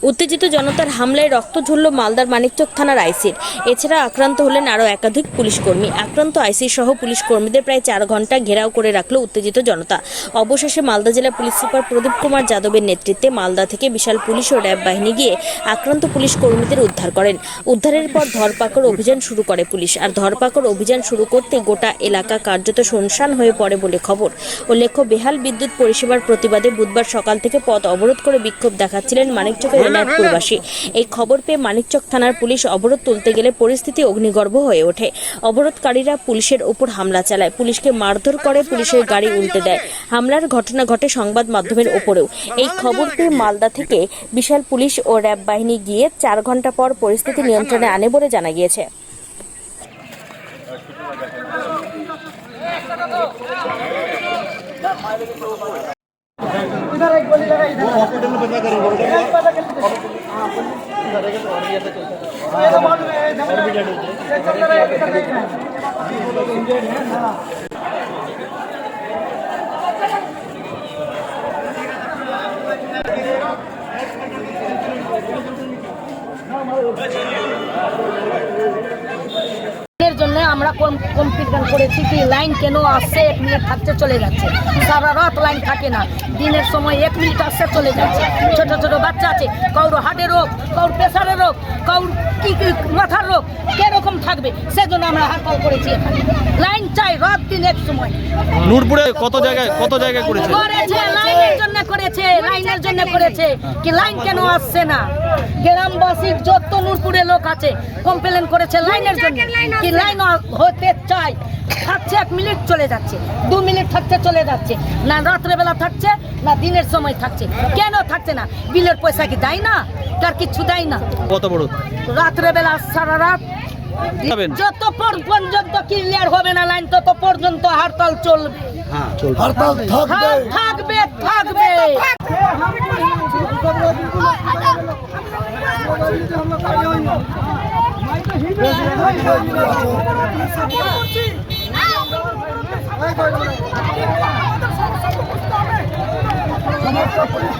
উত্তেজিত জনতার হামলায় রক্ত ঝরল মালদার মানিকচক থানার আইসির। এছাড়া আক্রান্ত হলেন আরও একাধিক পুলিশ কর্মী। আক্রান্ত আইসি সহ পুলিশ কর্মীদের প্রায় 4 ঘন্টা ঘেরাও করে রাখল উত্তেজিত জনতা। অবশেষে মালদা জেলা পুলিশ সুপার প্রদীপ কুমার যাদবের নেতৃত্বে মালদা থেকে বিশাল পুলিশ ও র্যাব বাহিনী গিয়ে আক্রান্ত পুলিশ কর্মীদের উদ্ধার করেন। উদ্ধারের পর ধরপাকড় অভিযান শুরু করে পুলিশ। আর ধরপাকড় অভিযান শুরু করতে গোটা এলাকা কার্যত শুনশান হয়ে পড়ে বলে খবর। উল্লেখ্য, বেহাল বিদ্যুৎ পরিষেবার প্রতিবাদে বুধবার সকাল থেকে পথ অবরোধ করে বিক্ষোভ দেখাচ্ছিলেন মানিকচকের এনায়তপুরবাসী। এই খবর পেয়ে মানিকচক থানার পুলিশ অবরোধ তুলতে গেলে পরিস্থিতি অগ্নিগর্ভ হয়ে ওঠে। অবরোধকারীরা পুলিশের ওপর হামলা চালায়, পুলিশকে মারধর করে, পুলিশের গাড়ি উল্টে দেয়। হামলার ঘটনা ঘটে সংবাদ মাধ্যমের ওপরেও। এই খবর পেয়ে মালদা থেকে বিশাল পুলিশ ও র্যাব বাহিনী গিয়ে 4 ঘন্টা পর পরিস্থিতি নিয়ন্ত্রণে আনে বলে জানা গিয়েছে। इधर एक गोली लगा, इधर हॉस्पिटल में बचा करेंगे ये तो मालूम है ये चल रहा है इधर नहीं है इंजर्ड है ना। জন্য আমরা কমপ্লেন করেছি কি লাইন কেন আসছে 1 মিনিট থাকতে চলে যাচ্ছে, সারা রাত লাইন থাকে না, দিনের সময় 1 মিনিট আসছে চলে যাচ্ছে। ছোট ছোট বাচ্চা আছে, কারোর হার্টের রোগ, কারোর প্রেসারের রোগ, কারোর কি মাথার রোগ, কিরকম থাকবে সেজন্য আমরা হরতাল করেছি। এখানে লাইন চাই রাত দিন এক সময়। নূরপুরে কত জায়গায় করেছে লাইনের জন্য করেছে, লাইনের জন্য করেছে কি লাইন কেন আসছে না। গ্রামবাসী যত নূরপুরে লোক আছে কমপ্লেন করেছে লাইনের জন্য কি লাইন হতে চাই। থাকছে 1 মিনিট চলে যাচ্ছে, 2 মিনিট থাকতে চলে যাচ্ছে, না রাত্রেবেলা থাকছে না দিনের সময় থাকছে। কেন থাকছে না? বিলের পয়সা কি দেয় না? তার কিছু দেয় না। কত বড় রাত্রেবেলা সারা রাত যত পর্যন্ত ক্লিয়ার হবে না লাইন তত পর্যন্ত হরতাল চলবে। हड़ताल থাকবে থাকবে। समस्त पुलिस